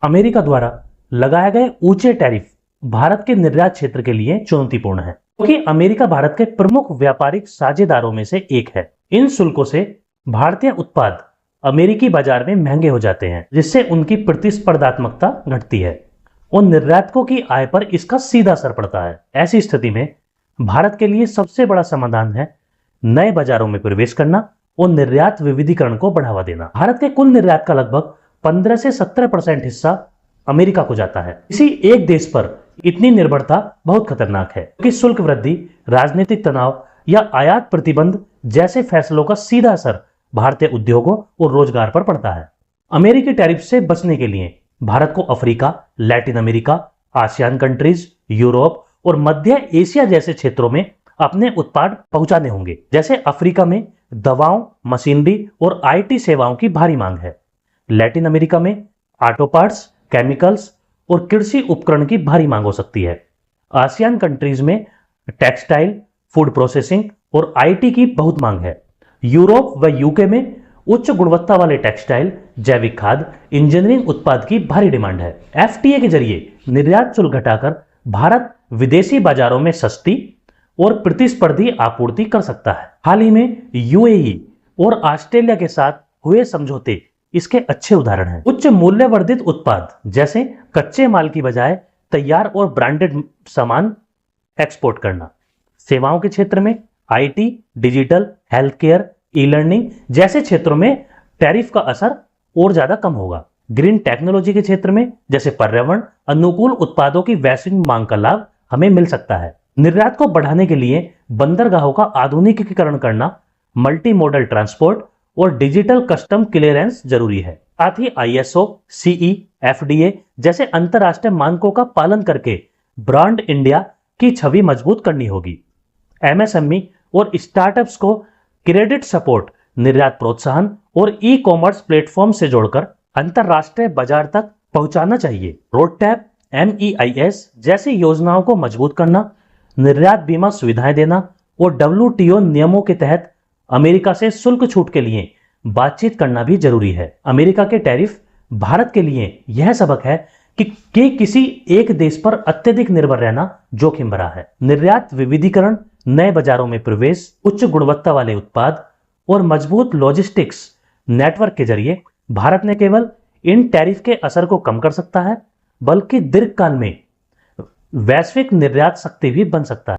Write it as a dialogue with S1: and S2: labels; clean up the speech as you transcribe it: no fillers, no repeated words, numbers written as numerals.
S1: America द्वारा लगाए गए ऊंचे टैरिफ भारत के निर्यात क्षेत्र के लिए चुनौतीपूर्ण है, क्योंकि अमेरिका भारत के प्रमुख व्यापारिक साझेदारों में से एक है। इन शुल्कों से भारतीय उत्पाद अमेरिकी बाजार में महंगे हो जाते हैं, जिससे उनकी प्रतिस्पर्धात्मकता घटती है और निर्यातकों की आय पर इसका सीधा असर पड़ता है। ऐसी स्थिति में भारत के लिए सबसे बड़ा समाधान है नए बाजारों में प्रवेश करना और निर्यात विविधीकरण को बढ़ावा देना। भारत के कुल निर्यात का लगभग 15 से 17% हिस्सा अमेरिका को जाता है। किसी एक देश पर इतनी निर्भरता बहुत खतरनाक है, क्योंकि शुल्क वृद्धि, राजनीतिक तनाव या आयात प्रतिबंध जैसे फैसलों का सीधा असर भारतीय उद्योगों और रोजगार पर पड़ता है। अमेरिकी टैरिफ से बचने के लिए भारत को Africa, Latin America, ASEAN countries, Europe और मध्य एशिया जैसे क्षेत्रों में अपने उत्पाद पहुंचाने होंगे। जैसे अफ्रीका में दवाओं, मशीनरी और आईटी सेवाओं की भारी मांग है। लैटिन अमेरिका में ऑटो पार्ट्स, केमिकल्स और कृषि उपकरण की भारी मांग हो सकती है। आसियान कंट्रीज में टेक्सटाइल, फूड प्रोसेसिंग और आईटी की बहुत मांग है। यूरोप व यूके में उच्च गुणवत्ता वाले टेक्सटाइल, जैविक खाद, इंजीनियरिंग उत्पाद की भारी डिमांड है। एफटीए के जरिए निर्यात शुल्क घटाकर भारत विदेशी बाजारों में सस्ती और प्रतिस्पर्धी आपूर्ति कर सकता है। हाल ही में यूएई और ऑस्ट्रेलिया के साथ हुए समझौते इसके अच्छे उदाहरण हैं। उच्च मूल्य वर्धित उत्पाद जैसे कच्चे माल की बजाय तैयार और ब्रांडेड सामान एक्सपोर्ट करना। सेवाओं के क्षेत्र में IT, digital, health care, e learning जैसे क्षेत्रों में टैरिफ का असर और ज्यादा कम होगा। ग्रीन टेक्नोलॉजी के क्षेत्र में जैसे पर्यावरण अनुकूल उत्पादों की वैश्विक मांग का लाभ हमें मिल सकता है। निर्यात को बढ़ाने के लिए बंदरगाहों का आधुनिकीकरण करना, मल्टी मॉडल ट्रांसपोर्ट और डिजिटल कस्टम क्लियरेंस जरूरी है। साथ ही आईएसओ, सीई, एफडीए जैसे अंतरराष्ट्रीय मानकों का पालन करके ब्रांड इंडिया की छवि मजबूत करनी होगी। एमएसएमई और स्टार्टअप्स को क्रेडिट सपोर्ट, निर्यात प्रोत्साहन और ई कॉमर्स प्लेटफॉर्म से जोड़कर अंतरराष्ट्रीय बाजार तक पहुंचाना चाहिए। रोडटैप, एमईआईएस जैसी योजनाओं को मजबूत करना, निर्यात बीमा सुविधाएं देना और डब्ल्यूटीओ नियमों के तहत अमेरिका से शुल्क छूट के लिए बातचीत करना भी जरूरी है। अमेरिका के टैरिफ भारत के लिए यह सबक है कि किसी एक देश पर अत्यधिक निर्भर रहना जोखिम भरा है। निर्यात विविधीकरण, नए बाजारों में प्रवेश, उच्च गुणवत्ता वाले उत्पाद और मजबूत लॉजिस्टिक्स नेटवर्क के जरिए भारत न केवल इन टैरिफ के असर को कम कर सकता है, बल्कि दीर्घकाल में वैश्विक निर्यात शक्ति भी बन सकता है।